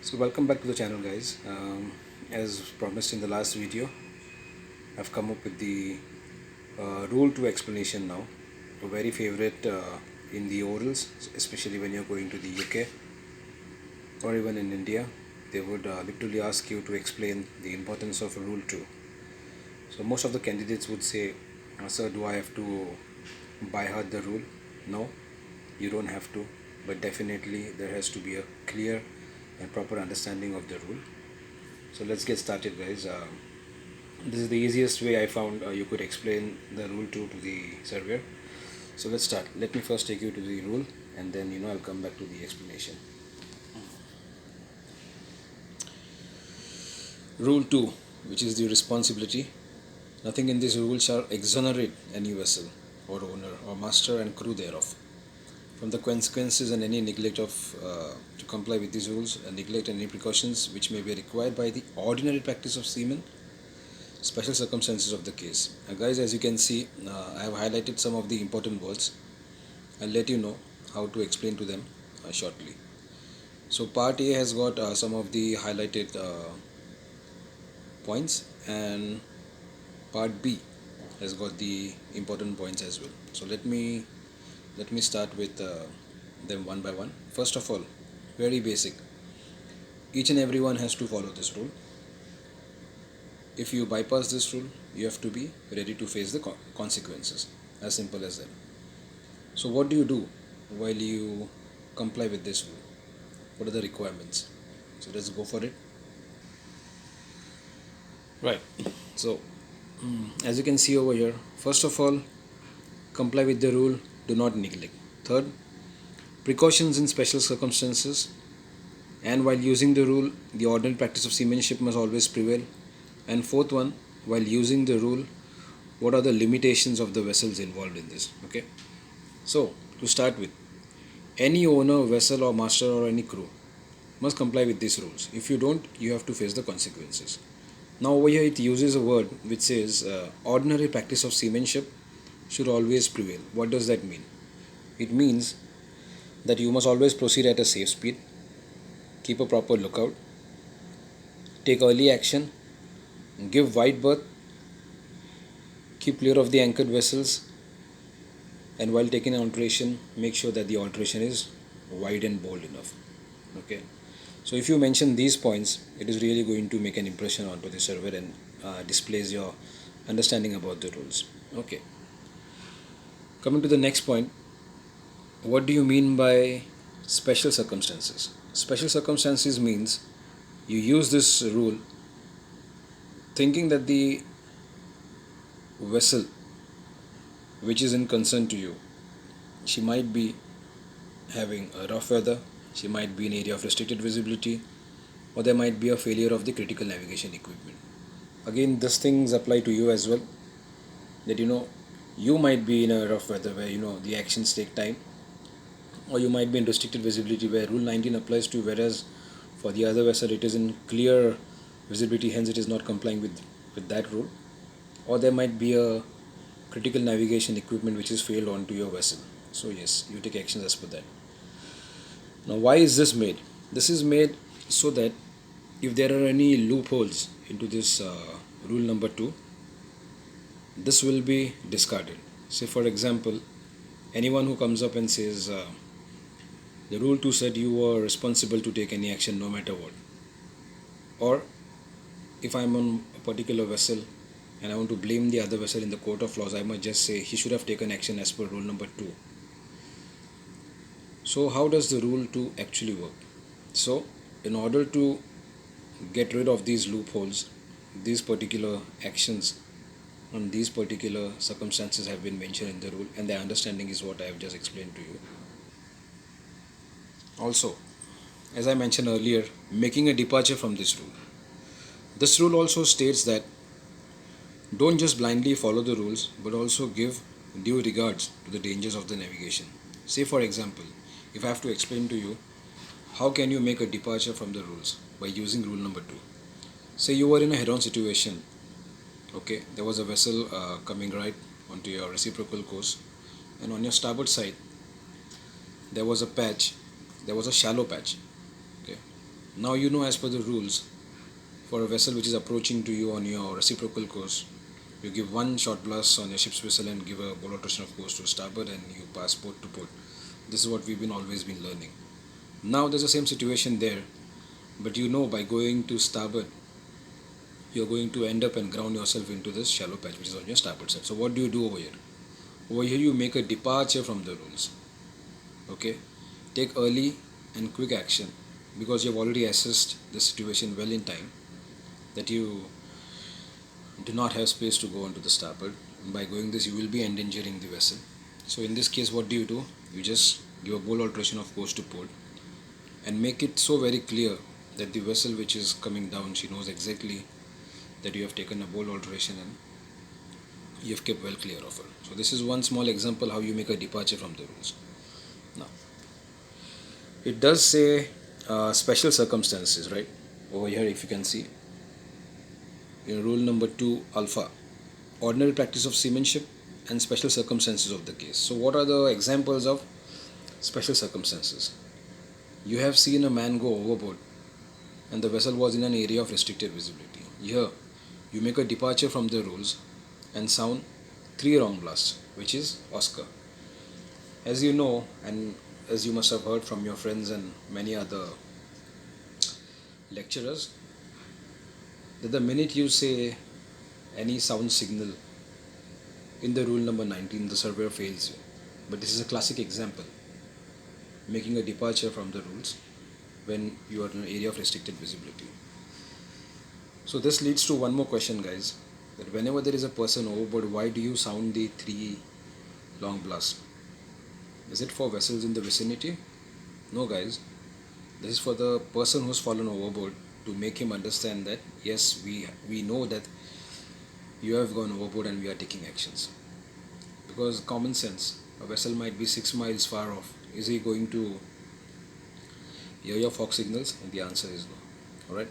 So welcome back to the channel, guys. As promised in the last video, I've come up with the rule 2 explanation now. A very favorite in the orals, especially when you're going to the UK or even in India. They would literally ask you to explain the importance of rule 2. So most of the candidates would say, sir, do I have to by heart the rule? No, you don't have to, but definitely there has to be a clear and proper understanding of the rule. So let's get started, guys. This is the easiest way I found you could explain the rule 2 to the surveyor. So let's start. Let me first take you to the rule, and then I'll come back to the explanation. Rule 2, which is the responsibility. Nothing in this rule shall exonerate any vessel or owner or master and crew thereof from the consequences and any neglect of to comply with these rules, and neglect and any precautions which may be required by the ordinary practice of seamen, special circumstances of the case. Guys, as you can see, I have highlighted some of the important words. I'll let you know how to explain to them shortly. So part A has got some of the highlighted points, and part B has got the important points as well. So let me start with them one by one. First of all, very basic. Each and everyone has to follow this rule. If you bypass this rule, you have to be ready to face the consequences. As simple as that. So what do you do while you comply with this rule? What are the requirements? So let's go for it. Right. So as you can see over here, first of all, comply with the rule, do not neglect. Third, precautions in special circumstances, and while using the rule, the ordinary practice of seamanship must always prevail. And fourth one, while using the rule, what are the limitations of the vessels involved in this? Okay. So to start with, any owner, vessel or master or any crew must comply with these rules. If you don't, you have to face the consequences. Now over here it uses a word which says ordinary practice of seamanship should always prevail. What does that mean? It means that you must always proceed at a safe speed, keep a proper lookout, take early action, give wide berth, keep clear of the anchored vessels, and while taking an alteration, make sure that the alteration is wide and bold enough. Okay. So if you mention these points, it is really going to make an impression onto the surveyor and displays your understanding about the rules. Okay. Coming to the next point, what do you mean by special circumstances? Special circumstances means you use this rule thinking that the vessel which is in concern to you, she might be having a rough weather, she might be in area of restricted visibility, or there might be a failure of the critical navigation equipment. Again, these things apply to you as well, that you might be in a rough weather where the actions take time, or you might be in restricted visibility where rule 19 applies to, whereas for the other vessel it is in clear visibility, hence it is not complying with that rule. Or there might be a critical navigation equipment which is failed onto your vessel. So yes, you take actions as per that. Now why is this made? This is made so that if there are any loopholes into this rule number 2, this will be discarded. Say for example, anyone who comes up and says the rule 2 said you were responsible to take any action no matter what, or if I'm on a particular vessel and I want to blame the other vessel in the court of laws, I might just say he should have taken action as per rule number 2. So how does the rule 2 actually work? So in order to get rid of these loopholes, these particular actions on these particular circumstances have been mentioned in the rule, and the understanding is what I have just explained to you. Also, as I mentioned earlier, making a departure from this rule. This rule also states that don't just blindly follow the rules, but also give due regards to the dangers of the navigation. Say for example, if I have to explain to you how can you make a departure from the rules by using rule number 2. Say you were in a head-on situation. Okay, there was a vessel coming right onto your reciprocal course, and on your starboard side there was a patch, there was a shallow patch. Okay, Now you know, as per the rules, for a vessel which is approaching to you on your reciprocal course, you give one short blast on your ship's whistle and give a bowl alteration of course to starboard, and you pass port to port. This is what we've been always been learning. Now there's the same situation there, but you know, by going to starboard, you're going to end up and ground yourself into this shallow patch which is on your starboard side. So what do you do over here? Over here you make a departure from the rules. Okay, take early and quick action because you've already assessed the situation well in time that you do not have space to go onto the starboard. By going this, you will be endangering the vessel. So in this case, what do? You just give a bowl alteration of course to port and make it so very clear that the vessel which is coming down, she knows exactly that you have taken a bowl alteration and you have kept well clear of her. So this is one small example how you make a departure from the rules. Now, it does say special circumstances, right? Over here, if you can see, in rule number 2 alpha, ordinary practice of seamanship and special circumstances of the case. So what are the examples of special circumstances? You have seen a man go overboard and the vessel was in an area of restricted visibility. Here, you make a departure from the rules and sound 3 wrong blasts, which is Oscar. As you know, and as you must have heard from your friends and many other lecturers, that the minute you say any sound signal in the rule number 19, the surveyor fails you. But this is a classic example, making a departure from the rules when you are in an area of restricted visibility. So this leads to one more question, guys, that whenever there is a person overboard, why do you sound the 3 long blasts? Is it for vessels in the vicinity? No, guys. This is for the person who's fallen overboard, to make him understand that yes, we know that you have gone overboard and we are taking actions. Because common sense, a vessel might be 6 miles far off. Is he going to hear your fog signals? And the answer is no. Alright.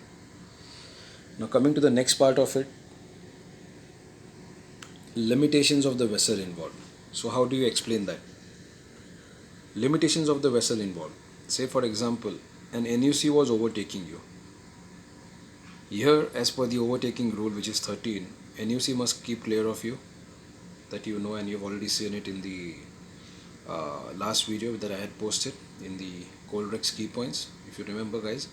Now coming to the next part of it, limitations of the vessel involved. So how do you explain that? Limitations of the vessel involved. Say for example, an NUC was overtaking you. Here, as per the overtaking rule, which is 13, NUC must keep clear of you, that you know, and you've already seen it in the last video that I had posted in the Coldrex key points, if you remember, guys.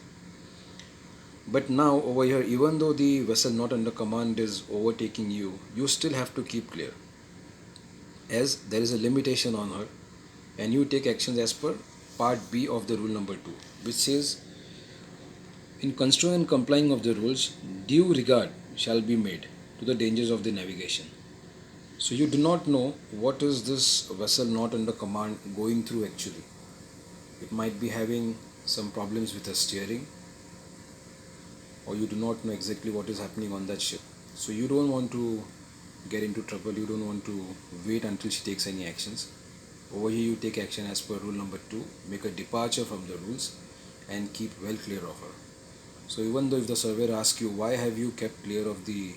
But now over here, even though the vessel not under command is overtaking you, you still have to keep clear, as there is a limitation on her, and you take actions as per part B of the rule number 2, which says, in construing and complying of the rules, due regard shall be made to the dangers of the navigation. So you do not know what is this vessel not under command going through actually. It might be having some problems with the steering, or you do not know exactly what is happening on that ship. So you don't want to get into trouble, you don't want to wait until she takes any actions. Over here you take action as per rule number 2, make a departure from the rules and keep well clear of her. So even though if the surveyor asks you why have you kept clear of the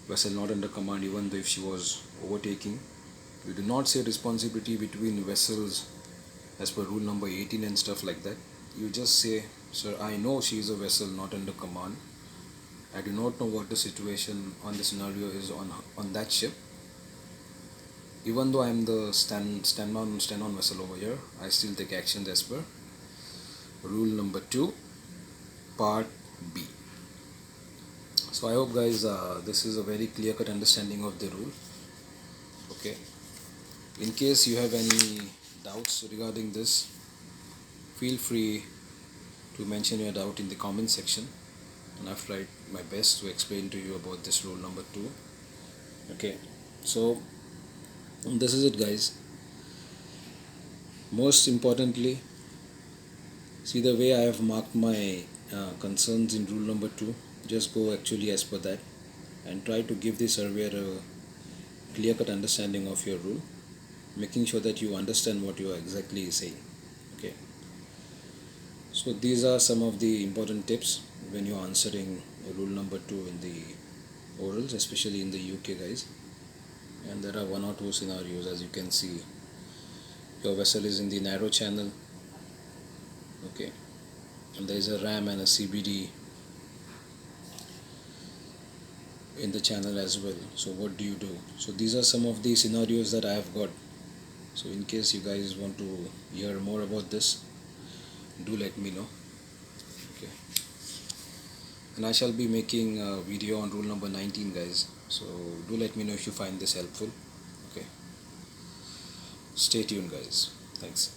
vessel not under command, even though if she was overtaking, you do not say responsibility between vessels as per rule number 18 and stuff like that. You just say, sir, I know she is a vessel not under command. I do not know what the situation on the scenario is on that ship. Even though I am the stand on vessel over here, I still take actions as per rule number 2, part B. So I hope, guys, this is a very clear-cut understanding of the rule. Okay. In case you have any doubts regarding this, feel free to mention your doubt in the comment section, and I've tried my best to explain to you about this rule number 2. Okay. So this is it, guys. Most importantly, see the way I have marked my concerns in rule number 2. Just go actually as per that and try to give the surveyor a clear-cut understanding of your rule, making sure that you understand what you are exactly saying. Okay. So these are some of the important tips when you are answering rule number 2 in the orals, especially in the UK, guys. And there are 1 or 2 scenarios. As you can see, your vessel is in the narrow channel. Okay. and there is a RAM and a CBD in the channel as well. So what do you do? So these are some of the scenarios that I have got. So in case you guys want to hear more about this, do let me know. Okay. And I shall be making a video on rule number 19, guys. So do let me know if you find this helpful. Okay. Stay tuned, guys. Thanks.